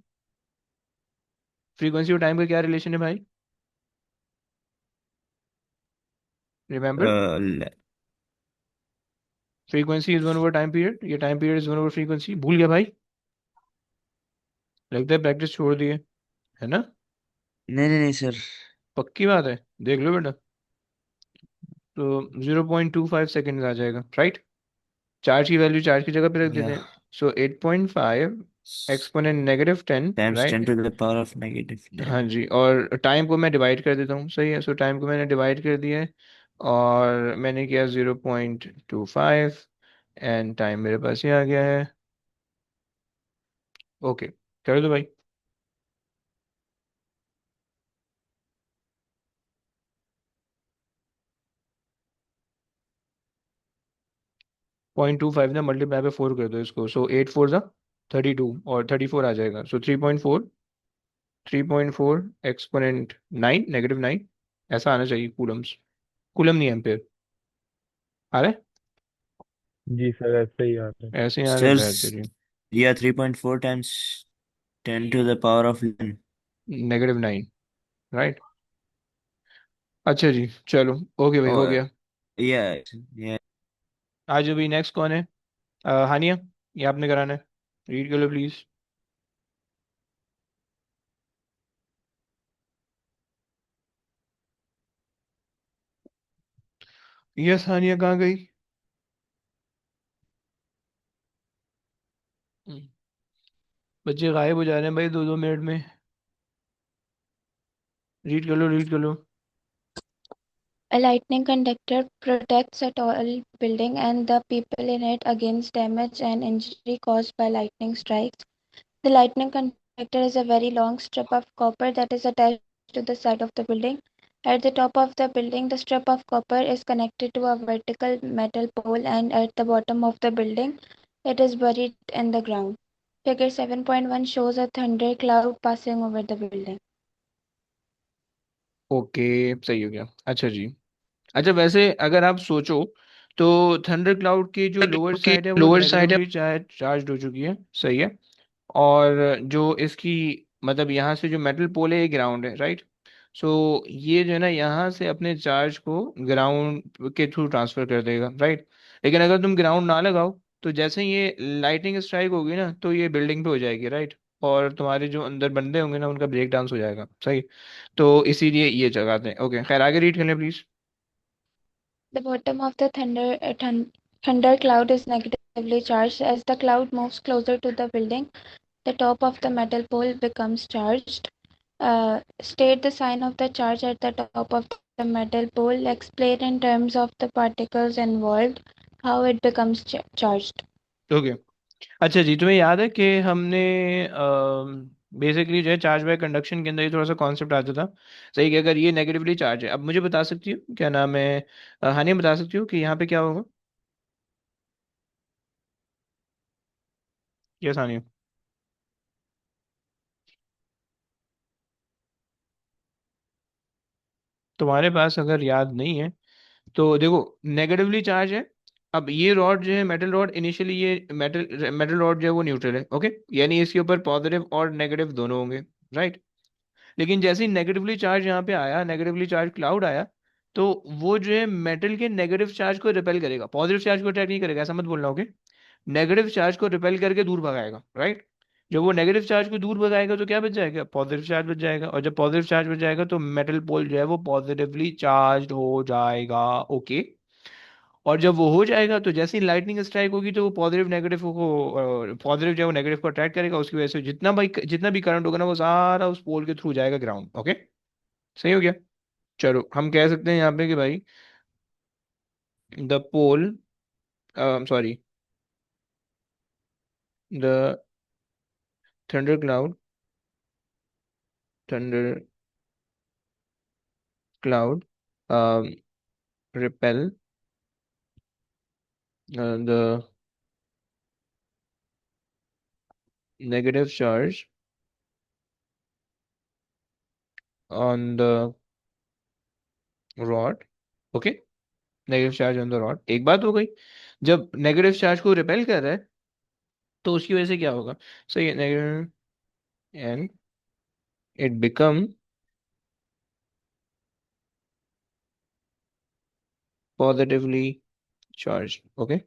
फ्रीक्वेंसी और टाइम का क्या रिलेशन है भाई, remember? Uh, frequency is one over time period, ये time period is one over frequency. भूल गया भाई? लगता है प्रैक्टिस छोड़ दी है ना? नहीं सर। पक्की बात है, देख लो बेटा। तो 0.25 सेकेंड आ जाएगा, राइट। चार्ज की वैल्यू चार्ज की जगह पे रख देते Yeah. हैं। सो 8.5 exponent -10, Times 10 right. to the power of negative हाँ 10. जी, और टाइम को मैं डिवाइड कर देता हूँ, सही है। सो टाइम को मैंने डिवाइड कर दिया है और मैंने किया 0.25, एंड टाइम मेरे पास ही आ गया है। ओके, कर दो भाई। 0.25 ना मल्टीप्लाई पे 4 कर दो इसको, सो 8 4 जा 32 और 34 आ जाएगा। सो 3.4, 3.4 एक्सपोनेंट 9 -9, ऐसा आना चाहिए कूलम्स। कूलम नहीं एम्पेयर आ रहा है, जी सर, ऐसे ही आता है। ऐसे ही आ रहा है, Sir, बेहतरीन। yeah, 3.4 times 10 to the power of 11. -9, right. अच्छा जी, चलो ओके भाई, हो Oh, गया। yeah, yeah. आज अभी नेक्स्ट कौन है? हानिया, ये आपने कराना है, रीड कर लो प्लीज। यस, हानिया कहाँ गई? हम्म, बच्चे गायब हो जा रहे हैं भाई 2 2 मिनट में। रीड कर लो, रीड कर लो। A lightning conductor protects a tall building and the people in it against damage and injury caused by lightning strikes. The lightning conductor is a very long strip of copper that is attached to the side of the building. At the top of the building, the strip of copper is connected to a vertical metal pole, and at the bottom of the building, it is buried in the ground. Figure 7.1 shows a thunder cloud passing over the building. Okay, सही हो गया। अच्छा जी। अच्छा, वैसे अगर आप सोचो तो थंडर क्लाउड की जो लोअर की साइड है वो लोअर साइड है। नेगेटिवली चार्ज हो चुकी है, सही है। और जो इसकी, मतलब यहाँ से जो मेटल पोल है ये ग्राउंड है, राइट। सो ये जो है ना यहाँ से अपने चार्ज को ग्राउंड के थ्रू ट्रांसफर कर देगा, राइट। लेकिन अगर तुम ग्राउंड ना लगाओ तो जैसे ही ये लाइटिंग स्ट्राइक होगी ना तो ये बिल्डिंग पे हो जाएगी, राइट। और तुम्हारे जो अंदर बंदे होंगे ना उनका ब्रेक डांस हो जाएगा, सही। तो इसीलिए ये जगाते हैं। ओके, खैर आगे रीड कर लें please. The bottom of the thunder cloud is negatively charged. As the cloud moves closer to the building, the top of the metal pole becomes charged. State the sign of the charge at the top of the metal pole. Explain in terms of the particles involved how it becomes charged. Okay, अच्छा जी, तुम्हें याद है कि हमने बेसिकली जो है चार्ज बाय कंडक्शन के अंदर ये थोड़ा सा कॉन्सेप्ट आता था, सही। कि अगर ये नेगेटिवली चार्ज है, अब मुझे बता सकती हो क्या नाम है, हानि बता सकती हो कि यहाँ पे क्या होगा? यस हानि। तुम्हारे पास अगर याद नहीं है तो देखो, नेगेटिवली चार्ज है। अब ये रॉड जो है, मेटल रॉड, इनिशियली ये मेटल मेटल रॉड जो है वो न्यूट्रल है, ओके। यानी इसके ऊपर पॉजिटिव और नेगेटिव दोनों होंगे, राइट। लेकिन जैसे ही नेगेटिवली चार्ज यहाँ पे आया, नेगेटिवली चार्ज क्लाउड आया, तो वो जो है मेटल के नेगेटिव चार्ज को रिपेल करेगा, पॉजिटिव चार्ज को अट्रैक्ट नहीं करेगा, ऐसा मत बोलना, ओके। नेगेटिव चार्ज को रिपेल करके दूर भगाएगा, राइट। जब वो नेगेटिव चार्ज को दूर भगाएगा तो क्या बच जाएगा? पॉजिटिव चार्ज बच जाएगा, और जब पॉजिटिव चार्ज बच जाएगा तो मेटल पोल जो है वो पॉजिटिवली चार्ज हो जाएगा, ओके। और जब वो हो जाएगा तो जैसे ही लाइटनिंग स्ट्राइक होगी तो वो पॉजिटिव नेगेटिव को, पॉजिटिव जो है वो नेगेटिव को अट्रैक्ट करेगा, उसकी वजह से जितना भी करंट होगा ना वो सारा उस पोल के थ्रू जाएगा ग्राउंड, ओके। सही हो गया। चलो हम कह सकते हैं यहाँ पे कि भाई the pole, sorry, the thunder cloud, thunder cloud repel the negative charge on the rod, ओके। Negative charge on the rod, एक बात हो गई। जब नेगेटिव चार्ज को रिपेल कर रहा है तो उसकी वजह से क्या होगा? सही है, negative, and it become positively charge, okay.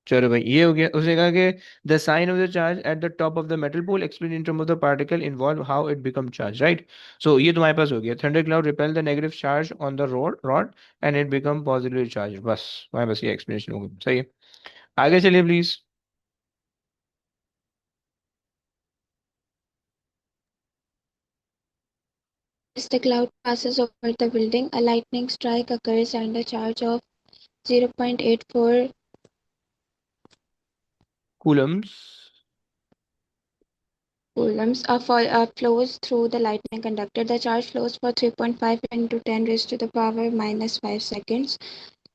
चलो भाई, ये हो गया। उसने कहा कि the sign of the charge at the top of the metal pole explain in term of the particle involve how it become charge, right. So ये तुम्हारे पास हो गया, thunder cloud repel the negative charge on the rod and it become positively charge, बस तुम्हारे पास ये एक्सप्लेनेशन हो गई, सही है। आगे चलिए please. As the cloud passes over the building, a lightning strike occurs and a charge of 0.84 Coulomb's, coulombs flows through the lightning conductor. The charge flows for 3.5 into 10 raised to the power minus 5 seconds.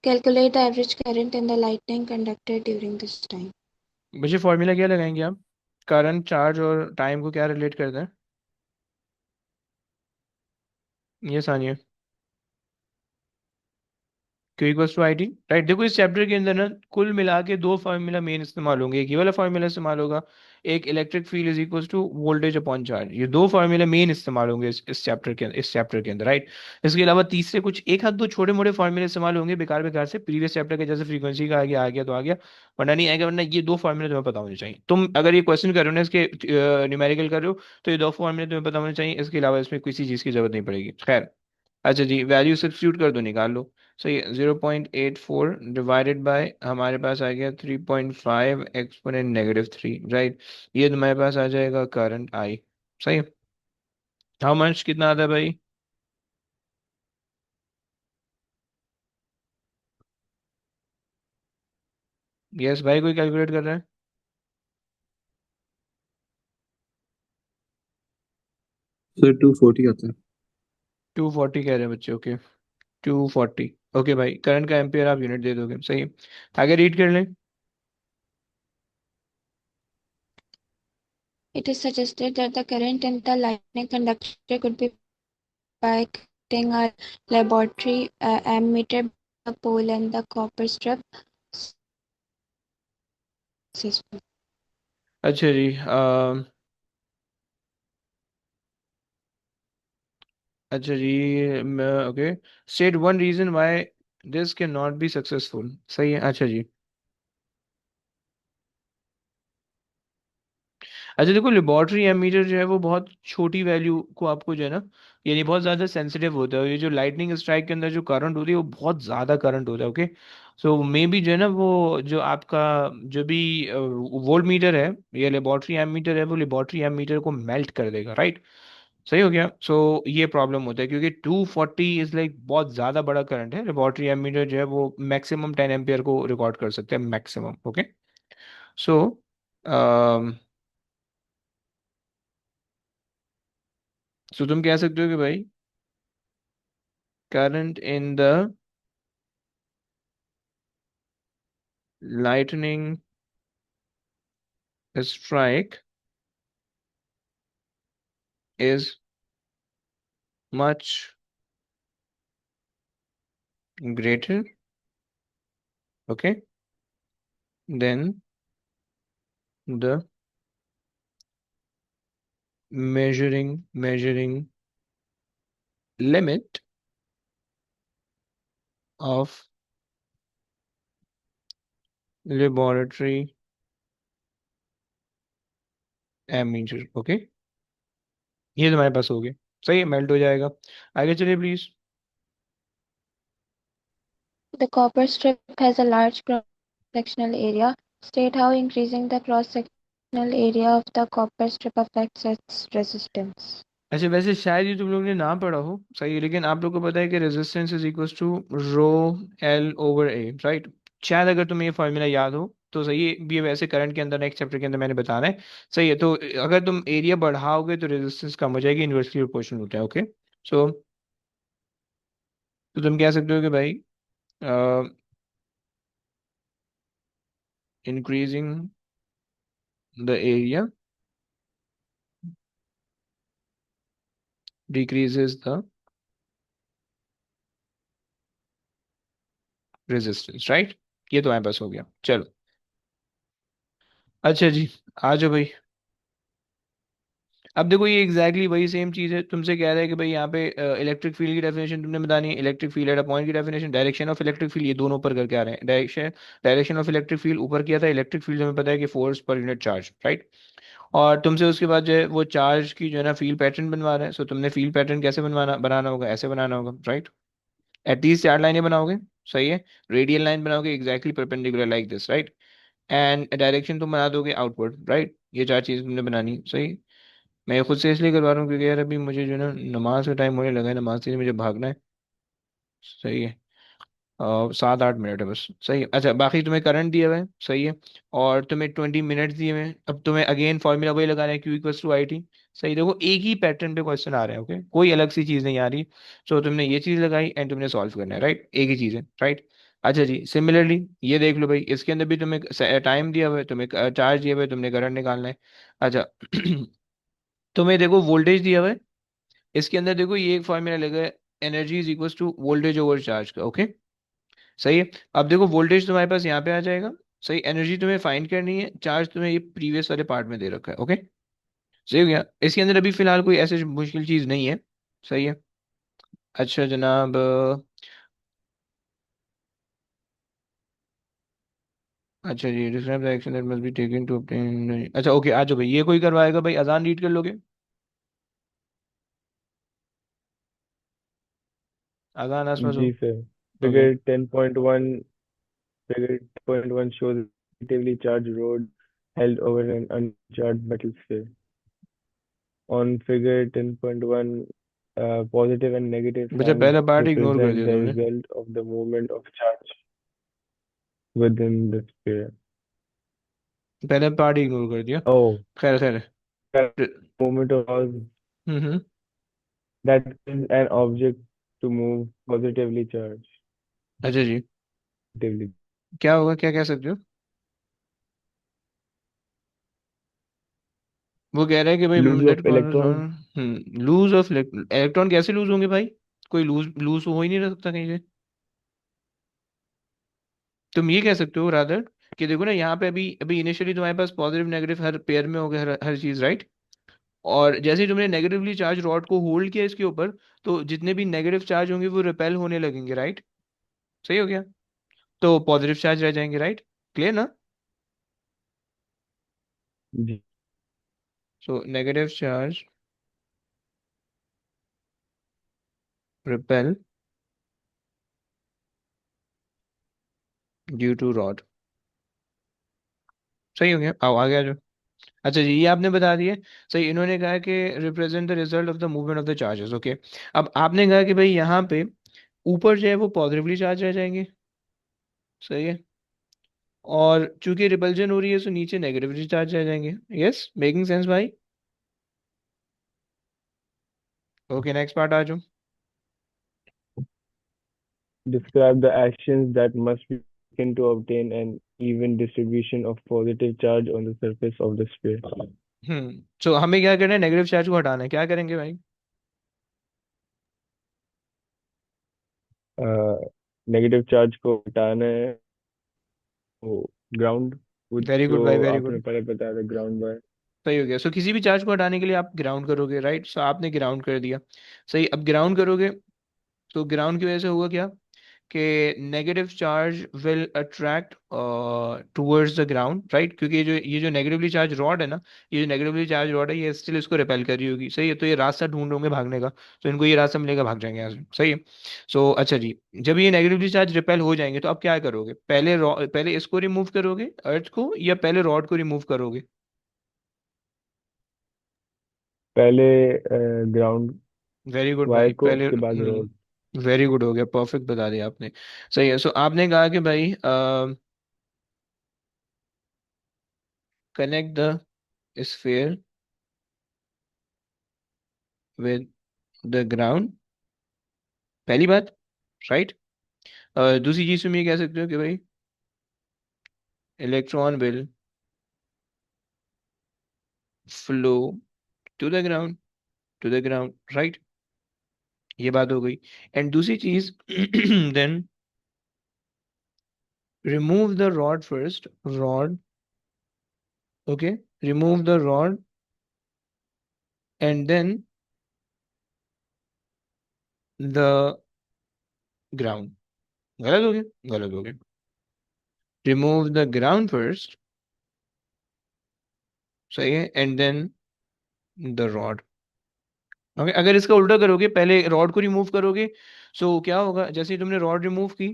Calculate the average current in the lightning conductor during this time. मुझे फॉर्मूला क्या लगाएंगे आप? करंट, चार्ज और टाइम को क्या रिलेट करता है? ये आसानी है, Q equals to I T, right. देखो इस चैप्टर के अंदर ना कुल मिला के दो फार्मूला मेन इस्तेमाल होंगे, एक ये वाला फार्मूला इस्तेमाल होगा, एक electric field is equals to voltage upon charge. ये दो फार्मूला मेन इस्तेमाल होंगे इस चैप्टर के अंदर, राइट। इसके अलावा तीसरे कुछ एक हाथ दो छोटे मोटे फार्मूले इस्तेमाल होंगे बेकार बेकार से, प्रीवियस चैप्टर के जैसे फ्रीक्वेंसी का आ गया तो आ गया, वरना नहीं आएगा। वरना ये दो फार्मूले तुम्हें पता होने चाहिए। तुम अगर ये क्वेश्चन कर रहे हो ना, इसके न्यूमेरिकल कर रहे हो, तो ये दो फार्मूले तुम्हें पता होने चाहिए, इसके अलावा इसमें किसी चीज़ की जरूरत नहीं पड़ेगी, खैर। अच्छा जी, वैल्यू सब्स्टिट्यूट कर दो, निकाल लो। सही है, 0.84 डिवाइडेड बाय हमारे पास आ गया 3.5 एक्सपोनेंट -3, राइट। ये तुम्हारे पास आ जाएगा करंट आई, सही है। हाउ मच, कितना आता है भाई? यस भाई, कोई कैलकुलेट कर रहा है? सर 240 आता है। 240 कह रहे हैं बच्चे, ओके। 240, ओके भाई। करंट का एम्पियर आप यूनिट दे दोगे, सही है। आगे रीड कर लें। It is suggested that the current in the lightning conductor could be by connecting a laboratory ammeter, the pole and the copper strip. Successful. अच्छा जी, अच्छा जी, okay. State one reason why this can not be successful, सही है। अच्छा जी, अच्छा देखो, लेबोरेटरी एमीटर जो है वो बहुत छोटी वैल्यू को आपको जो है ना, यानी बहुत ज़्यादा सेंसिटिव होता है। ये जो लाइटनिंग स्ट्राइक के अंदर जो करंट होती है वो बहुत ज़्यादा करंट होता है, ओके। सो मे बी जो है ना वो जो आपका जो भी वोल्ट मीटर है या लेबोरेटरी एमीटर है, वो लेबोरेटरी एमीटर को मेल्ट कर देगा, राइट। सही हो गया। सो ये प्रॉब्लम होता है क्योंकि 240 इज लाइक बहुत ज़्यादा बड़ा करंट है। लेबोरेटरी एमीटर जो है वो मैक्सिमम 10 एम्पियर को रिकॉर्ड कर सकते हैं, मैक्सिमम, ओके। सो सो तुम कह सकते हो कि भाई current in the lightning strike is much greater, okay, then the measuring limit of laboratory ammeter, okay, ये तुम्हारे पास हो गया। सही है, मेल्ट हो जाएगा। आगे चलिए please. The copper strip has a large cross-sectional area. State how increasing the cross-sectional area of the copper strip affects its resistance. अच्छा, वैसे शायद ये तुम लोग ने ना पढ़ा हो, सही है, लेकिन आप लोग को पता है कि resistance is equals to rho L over A, right. शायद अगर तुम्हें ये फॉर्मूला याद हो तो सही है, ये वैसे करंट के अंदर नेक्स्ट चैप्टर के अंदर मैंने बताना है। सही है, तो अगर तुम एरिया बढ़ाओगे तो रेजिस्टेंस कम हो जाएगी, इन्वर्सली प्रोपोर्शनल होता है, ओके। सो तो तुम कह सकते हो कि भाई increasing the area decreases the resistance, right. ये तो हमारे पास हो गया, चलो। अच्छा जी, आ जाओ भाई। अब देखो ये एग्जैक्टली वही सेम चीज है, तुमसे कह रहा है कि भाई यहाँ पे इलेक्ट्रिक फील्ड की डेफिनेशन तुमने बतानी है, electric field at a point की definition, direction of electric field, ये दोनों ऊपर करके आ रहे हैं। डायरेक्शन ऑफ इलेक्ट्रिक फील्ड ऊपर किया था, इलेक्ट्रिक फील्ड हमें पता है कि force per unit charge, right. और तुमसे उसके बाद जो है वो चार्ज की जो है ना फील्ड पैटर्न बनवा रहे हैं। सो तुमने फील्ड पैटर्न कैसे बनाना होगा, ऐसे बनाना होगा, राइट। एटलीस्ट 4 लाइनें बनाओगे, सही है। रेडियल लाइन बनाओगे exactly perpendicular like this, right. And direction तुम बना दोगे आउटवर्ड, राइट। ये 4 चीजें तुमने बनानी, सही। मैं ये खुद से इसलिए करवा रहा हूँ क्योंकि यार अभी मुझे जो है ना नमाज का टाइम होने लगा है, नमाज के लिए मुझे भागना है, सही है। 7-8 मिनट है बस, सही है। अच्छा, बाकी तुम्हें करंट दिया हुआ है, सही है। और तुम्हें 20 मिनट दिए हुए हैं। अब तुम्हें अगेन फॉर्मूला वही लगाना है, Q equals to I T. सही, देखो एक ही पैटर्न पे क्वेश्चन आ रहे हैं, ओके, कोई अलग सी चीज़ नहीं आ रही। सो तुमने ये चीज़ लगाई एंड तुमने सॉल्व करना है, राइट, एक ही चीज़ है, राइट। अच्छा जी, सिमिलरली ये देख लो भाई, इसके अंदर भी तुम्हें टाइम दिया हुआ है, तुम्हें चार्ज दिया हुआ है, तुमने करंट निकालना है। अच्छा तुम्हें देखो वोल्टेज दिया हुआ है, इसके अंदर देखो ये एक फॉर्मूला लगा है, energy is equal to voltage over charge का, ओके। सही है। अब देखो वोल्टेज तुम्हारे पास यहाँ पे आ जाएगा, सही। एनर्जी तुम्हें फाइंड करनी है, चार्ज तुम्हें ये प्रीवियस वाले पार्ट में दे रखा है, ओके। सही हो गया, इसके अंदर अभी फिलहाल कोई ऐसे मुश्किल चीज नहीं है, सही है। अच्छा जनाब, अच्छा जी, describe the action that must be taken to obtain, अच्छा ओके, आ जाओ भाई, ये कोई करवाएगा भाई, अजान रीड कर लोगे, अजान आसपास हो। जी sir. Okay. Figure 10.1 Figure 10.1 shows a negatively charged rod held over an uncharged metal sphere. On figure 10.1, positive and negative बच्चा signs पहला पार्ट इग्नोर कर represent दिया the तुमने, result of the movement of charge within the sphere. पहला पार्ट इग्नोर कर दिया। Oh, खैर खैर। the movement of charge hmm. that is an object to move positively charged. अच्छा जी, Positively. क्या होगा, क्या कह सकते हो। वो कह रहा है कि भाई Lose that of electrons. Lose of electron कैसे लूज होंगे भाई, कोई लूज लूज हो ही नहीं रह सकता कहीं से। तुम ये कह सकते हो रादर कि देखो ना यहाँ पे अभी अभी इनिशियली तुम्हारे पास पॉजिटिव नेगेटिव हर पेयर में हो गया, हर चीज, राइट। और जैसे ही तुमने नेगेटिवली चार्ज रॉड को होल्ड किया इसके ऊपर, तो जितने भी नेगेटिव चार्ज होंगे वो रिपेल होने लगेंगे, राइट। सही हो गया, तो पॉजिटिव चार्ज रह जाएंगे, राइट। क्लियर ना। जी. So negative charge repel due to rod. सही हो गया, आओ आगे आ जाओ। अच्छा जी, ये आपने बता दिया, सही। इन्होंने कहा कि represent the result of the movement of the charges, okay. अब आपने कहा कि भाई यहाँ पे ऊपर जो है वो पॉजिटिवली चार्ज रह जाएंगे, सही है। और चूंकि रिपल्जन हो रही है तो नीचे नेगेटिवली चार्ज रह जाएंगे, यस, मेकिंग सेंस भाई। ओके, नेक्स्ट पार्ट आ जाओ। Describe the actions that must be taken to obtain an even distribution of positive charge on the surface of the sphere. सो हमें क्या करना है, नेगेटिव चार्ज को हटाना है, क्या करेंगे भाई। Uh, नेगेटिव चार्ज को हटाना है, वो ग्राउंड, वो वेरी गुड भाई, जो वेरी आपने गुड। पहले बताया था, ग्राउंड बाय। सही हो गया। सो किसी भी चार्ज को हटाने के लिए आप ग्राउंड करोगे, राइट? सो आपने ग्राउंड कर दिया। सही, अब ग्राउंड करोगे तो ग्राउंड की वजह से होगा क्या कि negative charge will attract towards the ground, right? क्योंकि ये जो नेगेटिवली चार्ज रॉड है ना, ये जो नेगेटिवली चार्ज रॉड है, ये स्टिल इसको रिपेल कर रही होगी। सही है, तो ये रास्ता ढूंढ होंगे भागने का, तो इनको ये रास्ता मिलेगा, भाग जाएंगे यहाँ से। सही है। सो अच्छा जी, जब ये नेगेटिवली चार्ज रिपेल हो जाएंगे तो अब क्या करोगे? पहले इसको रिमूव करोगे, अर्थ को, या पहले रॉड को रिमूव करोगे? पहले ग्राउंड वेरी गुड वायर भाई, को, पहले। उसके बाद रोड। वेरी गुड, हो गया, परफेक्ट बता दिया आपने। सही है। सो आपने कहा कि भाई connect the sphere with the ground, पहली बात, राइट? दूसरी चीज तुम ये कह सकते हो कि भाई electron will flow to the ground, right? ये बात हो गई। एंड दूसरी चीज then remove the rod first, rod, okay, remove the rod and then the ground. गलत हो गया, गलत हो गया। रिमूव द ग्राउंड फर्स्ट, सही है, and then the rod. Okay, अगर इसका उल्टा करोगे, पहले रॉड को रिमूव करोगे, सो क्या होगा? जैसे ही तुमने रॉड रिमूव की,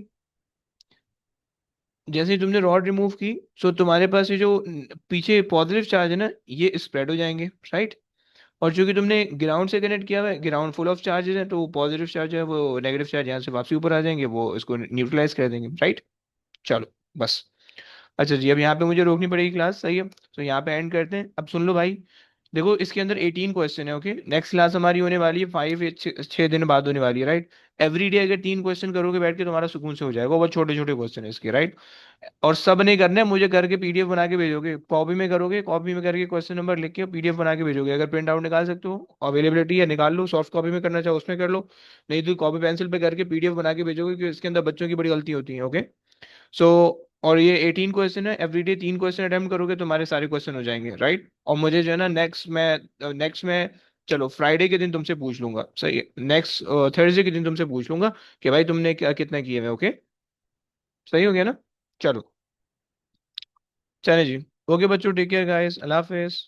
जैसे ही तुमने रॉड रिमूव की, सो तुम्हारे पास ये जो पीछे पॉजिटिव चार्ज है ना, ये स्प्रेड हो जाएंगे, राइट? और चूंकि तुमने ग्राउंड से कनेक्ट किया हुआ है, ग्राउंड फुल ऑफ चार्जेस है, तो पॉजिटिव चार्ज है, वो नेगेटिव चार्ज यहाँ से वापसी ऊपर आ जाएंगे, वो इसको न्यूट्रलाइज कर देंगे, राइट? चलो, बस। अच्छा जी, अब यहाँ पे मुझे रोकनी पड़ेगी क्लास, सही है? तो यहाँ पे एंड करते हैं। अब सुन लो भाई, देखो इसके अंदर 18 क्वेश्चन है, ओके? नेक्स्ट क्लास हमारी होने वाली है 5 या 6 दिन बाद होने वाली है, राइट? एवरी डे अगर 3 क्वेश्चन करोगे बैठ के, तुम्हारा सुकून से हो जाएगा। बहुत छोटे छोटे क्वेश्चन है इसके, राइट? और सब नहीं करना है, मुझे करके पीडीएफ बना के भेजोगे, कॉपी में करोगे, कॉपी में करके क्वेश्चन नंबर लिख के पीडीएफ बना के भेजोगे। अगर प्रिंट आउट निकाल सकते हो, अवेलेबिलिटी है, निकाल लो। सॉफ्ट कॉपी में करना चाहो उसमें कर लो, नहीं तो कॉपी पेंसिल पे करके पीडीएफ बना के भेजोगे, क्योंकि इसके अंदर बच्चों की बड़ी गलती होती है, ओके? सो और ये 18 क्वेश्चन है, एवरीडे 3 क्वेश्चन अटेम्प्ट करोगे तो तुम्हारे सारे क्वेश्चन हो जाएंगे, राइट? और मुझे जो है ना, नेक्स्ट में चलो फ्राइडे के दिन तुमसे पूछ लूंगा, सही है? नेक्स्ट थर्सडे के दिन तुमसे पूछ लूंगा कि भाई तुमने क्या कितना किए हुए, ओके? सही हो गया ना? चलो, चले जी। ओके बच्चों, टेक केयर गाइस, अल्लाह हाफिज।